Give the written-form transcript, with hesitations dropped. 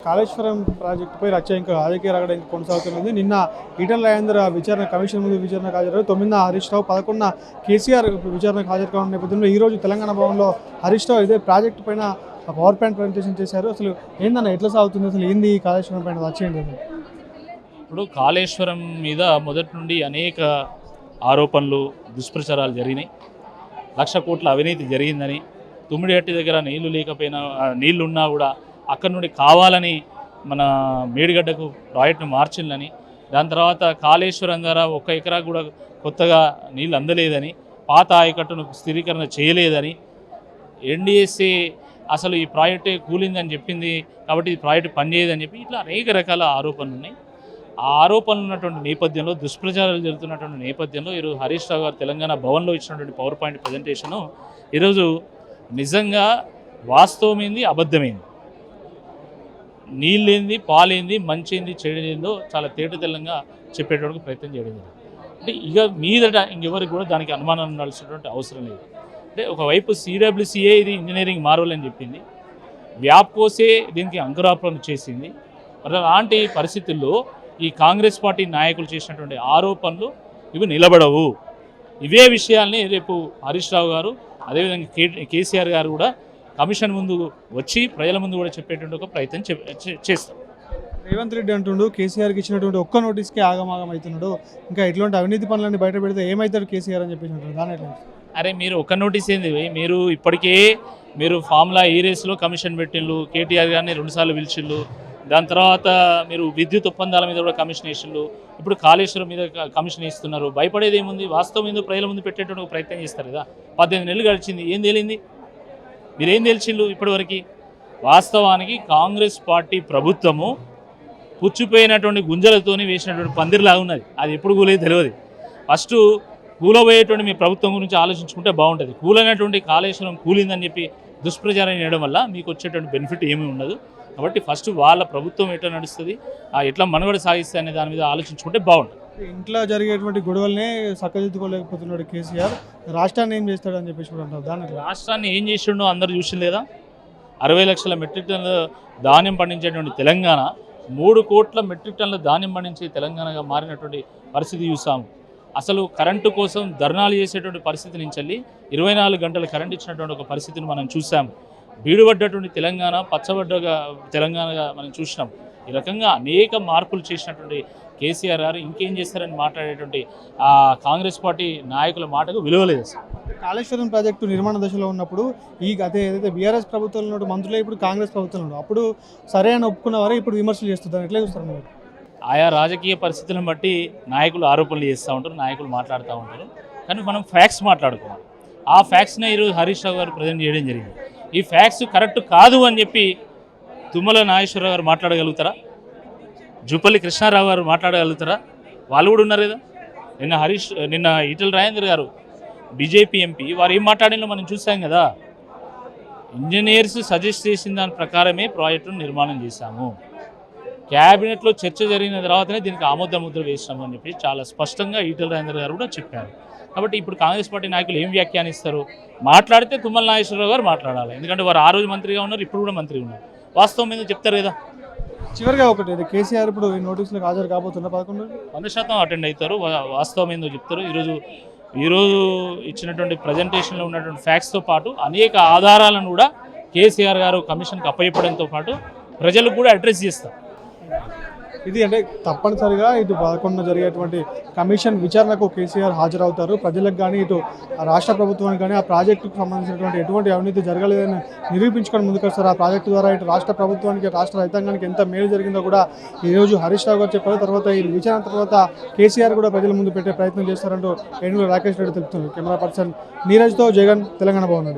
కాళేశ్వరం ప్రాజెక్టుపై రచ్చ ఇంకా రాజకీయ రగడ ఇంకా కొనసాగుతున్నది. నిన్న ఈటెల రాజేందర్ విచారణ కమిషన్ ముందు విచారణకు హాజరయ్యారు. 9న హరీష్ రావు, 11న కేసీఆర్ విచారణకు హాజరు కావడం నేపథ్యంలో ఈరోజు తెలంగాణ భవన్లో హరీష్ రావు ఇదే ప్రాజెక్టు పైన పవర్ పాయింట్ ప్రజెంటేషన్ చేశారు. అసలు ఏందన్న ఎట్లా సాగుతుంది, అసలు ఏంది కాళేశ్వరం పైన రచ్చ ఏంటి? ఇప్పుడు కాళేశ్వరం మీద మొదటి నుండి అనేక ఆరోపణలు, దుష్ప్రచారాలు జరిగినాయి. 1,00,000 కోట్ల అవినీతి జరిగిందని, తుమ్మిడిహట్టి దగ్గర నీళ్లు లేకపోయినా నీళ్లున్నా కూడా అక్కడి నుండి కావాలని మన మేడిగడ్డకు ప్రాజెక్టును మార్చిందని, దాని తర్వాత కాళేశ్వరం ద్వారా 1 ఎకరా కూడా కొత్తగా నీళ్ళు అందలేదని, పాత ఆయకట్టును స్థిరీకరణ చేయలేదని, ఎన్డీఎస్ఏ అసలు ఈ ప్రాజెక్టే కూలిందని చెప్పింది కాబట్టి ఈ ప్రాజెక్టు పనిచేయదని చెప్పి ఇట్లా అనేక రకాల ఆరోపణలు ఉన్నాయి. ఆ ఆరోపణలు ఉన్నటువంటి నేపథ్యంలో, దుష్ప్రచారాలు జరుగుతున్నటువంటి నేపథ్యంలో ఈరోజు హరీష్ రావు గారు తెలంగాణ భవన్లో ఇచ్చినటువంటి పవర్ పాయింట్ ప్రజెంటేషను ఈరోజు నిజంగా వాస్తవమైంది, అబద్ధమైంది, నీళ్ళేంది, పాలేంది, మంచేంది, చెడేందో చాలా తేటతెల్లంగా చెప్పేటప్పుడు ప్రయత్నం చేయడం జరిగింది. అంటే ఇక మీదట ఇంకెవరికి కూడా దానికి అనుమానం ఉండాల్సినటువంటి అవసరం లేదు. అంటే ఒకవైపు సిడబ్ల్యూసీఏ ఇది ఇంజనీరింగ్ మార్వల్ అని చెప్పింది, వ్యాప్కోసే దీనికి అంకురార్పణ చేసింది. మరి అలాంటి పరిస్థితుల్లో ఈ కాంగ్రెస్ పార్టీ నాయకులు చేసినటువంటి ఆరోపణలు ఇవి నిలబడవు. ఇవే విషయాల్ని రేపు హరీష్ రావు గారు, అదేవిధంగా కేసీఆర్ గారు కూడా కమిషన్ ముందు వచ్చి ప్రజల ముందు కూడా చెప్పేటువంటి ఒక ప్రయత్నం చేస్తాం. రేవంత్ రెడ్డి అంటుండు కేసీఆర్కి ఇచ్చినటువంటి ఒక్క నోటీస్కే ఆగమాగం అవుతున్నాడు, ఇంకా ఇట్లాంటి అవినీతి పనులన్నీ బయట పెడితే ఏమవుతాడు కేసీఆర్ అని చెప్పేసి దాని ఎట్లా? అరే మీరు ఒక్క నోటీస్ ఏంది, మీరు ఇప్పటికే మీరు ఫార్ములా ఈ రేస్లో కమిషన్ పెట్టిళ్ళు, కేటీఆర్ గారిని 2 సార్లు పిలిచిళ్ళు, దాని తర్వాత మీరు విద్యుత్ ఒప్పందాల మీద కూడా కమిషన్ వేసిళ్ళు, ఇప్పుడు కాళేశ్వరం మీద కమిషన్ ఇస్తున్నారు. భయపడేది ఏముంది? వాస్తవం ఏందో ప్రజల ముందు పెట్టేటువంటి ఒక ప్రయత్నం చేస్తారు కదా. 18 నెలలు గడిచింది, ఏం తేలింది? మీరేం తెలిసిండ్రు ఇప్పటివరకు? వాస్తవానికి కాంగ్రెస్ పార్టీ ప్రభుత్వము పుచ్చిపోయినటువంటి గుంజలతోని వేసినటువంటి పందిరిలాగా ఉన్నది. అది ఎప్పుడు కూలేదు తెలియదు. ఫస్ట్ కూలబోయేటువంటి మీ ప్రభుత్వం గురించి ఆలోచించుకుంటే బాగుంటుంది. కూలైనటువంటి కాళేశ్వరం కూలిందని చెప్పి దుష్ప్రచారం చేయడం వల్ల మీకు వచ్చేటువంటి బెనిఫిట్ ఏమీ ఉండదు. కాబట్టి ఫస్ట్ వాళ్ళ ప్రభుత్వం ఎట్లా నడుస్తుంది, ఎట్లా మనుగడ సాగిస్తే అనే దాని మీద ఆలోచించుకుంటే బాగుంటుంది. ఇంట్లో జరిగేటువంటి గొడవలనే చక్కదిద్దుకోలేకపోతున్నాడు కేసీఆర్, రాష్ట్రాన్ని ఏం చేస్తాడని చెప్పేసి కూడా అంటారు. దాని రాష్ట్రాన్ని ఏం చేసిండో అందరూ చూసి లేదా? 60 లక్షల మెట్రిక్ టన్నుల ధాన్యం పండించేటువంటి తెలంగాణ 3 కోట్ల మెట్రిక్ టన్నుల ధాన్యం పండించే తెలంగాణగా మారినటువంటి పరిస్థితి చూసాము. అసలు కరెంటు కోసం ధర్నాలు చేసేటువంటి పరిస్థితి నుంచి 24 గంటలు కరెంట్ ఇచ్చినటువంటి ఒక పరిస్థితిని మనం చూసాము. బీడుపడ్డటువంటి తెలంగాణ పచ్చబడ్డగా తెలంగాణగా మనం చూసినాం. ఈ రకంగా అనేక మార్పులు చేసినటువంటి కేసీఆర్ గారు ఇంకేం చేస్తారని మాట్లాడేటువంటి కాంగ్రెస్ పార్టీ నాయకుల మాటకు విలువలేదు. కాళేశ్వరం ప్రాజెక్టు నిర్మాణ దశలో ఉన్నప్పుడు ఏదైతే బీఆర్ఎస్ ప్రభుత్వంలో ఉన్న మంత్రులే ఇప్పుడు కాంగ్రెస్ ప్రభుత్వంలో అప్పుడు సరే అని ఒప్పుకున్నవారే ఇప్పుడు విమర్శలు చేస్తున్నారు. ఎట్లా చూస్తారు మీరు? ఆయా రాజకీయ పరిస్థితులను బట్టి నాయకులు ఆరోపణలు చేస్తూ ఉంటారు, నాయకులు మాట్లాడుతూ ఉంటారు. కానీ మనం ఫ్యాక్ట్స్ మాట్లాడుకోవాలి. ఆ ఫ్యాక్ట్స్నే ఈరోజు హరీష్ రావు గారు ప్రజెంట్ చేయడం జరిగింది. ఈ ఫ్యాక్ట్స్ కరెక్ట్ కాదు అని చెప్పి తుమ్మల నాగేశ్వరరావు గారు మాట్లాడగలుగుతారా? జూపల్లి కృష్ణారావు గారు మాట్లాడగలుగుతారా? వాళ్ళు కూడా ఉన్నారు కదా. నిన్న ఈటెల రాజేందర్ గారు బీజేపీ ఎంపీ వారు ఏం మాట్లాడినో మనం చూసాం కదా. ఇంజనీర్స్ సజెస్ట్ చేసిన దాని ప్రకారమే ప్రాజెక్టును నిర్మాణం చేశాము, క్యాబినెట్లో చర్చ జరిగిన తర్వాతనే దీనికి ఆమోద ముద్ర వేసినాము అని చెప్పి చాలా స్పష్టంగా ఈటెల రాజేందర్ గారు కూడా చెప్పారు. కాబట్టి ఇప్పుడు కాంగ్రెస్ పార్టీ నాయకులు ఏం వ్యాఖ్యానిస్తారు? మాట్లాడితే తుమ్మల నాగేశ్వరరావు గారు మాట్లాడాలి, ఎందుకంటే వారు ఆ రోజు మంత్రిగా ఉన్నారు, ఇప్పుడు కూడా మంత్రి ఉన్నారు. వాస్తవం మీద చెప్తారు కదా. చివరిగా ఒకటి, కేసీఆర్ ఇప్పుడు ఈ నోటీసులకు హాజరు కాబోతున్నారు, 100% అటెండ్ అవుతారు, వాస్తవం ఏందో చెప్తారు. ఈరోజు ఇచ్చినటువంటి ప్రజెంటేషన్లో ఉన్నటువంటి ఫ్యాక్ట్స్తో పాటు అనేక ఆధారాలను కూడా కేసీఆర్ గారు కమిషన్కి అప్పచెప్పడంతో పాటు ప్రజలకు కూడా అడ్రస్ చేస్తారు. ఇది అంటే తప్పనిసరిగా ఇటు 11న జరిగేటువంటి కమిషన్ విచారణకు కేసీఆర్ హాజరవుతారు. ప్రజలకు కానీ ఇటు రాష్ట్ర ప్రభుత్వానికి కానీ ఆ ప్రాజెక్టుకు సంబంధించినటువంటి ఎటువంటి అవినీతి జరగలేదని నిరూపించుకొని ముందుకొస్తారు. ఆ ప్రాజెక్టు ద్వారా ఇటు రాష్ట్ర ప్రభుత్వానికి, రాష్ట్ర రైతాంగానికి ఎంత మేలు జరిగిందో కూడా ఈరోజు హరీష్ రావు గారు చెప్పారు. తర్వాత ఈ విచారణ తర్వాత కేసీఆర్ కూడా ప్రజల ముందు పెట్టే ప్రయత్నం చేస్తారంటూ ఏనుగుల రాకేష్ రెడ్డి తెలుపుతున్నారు. కెమెరా పర్సన్ నీరజ్తో జగన్, తెలంగాణ భవన్.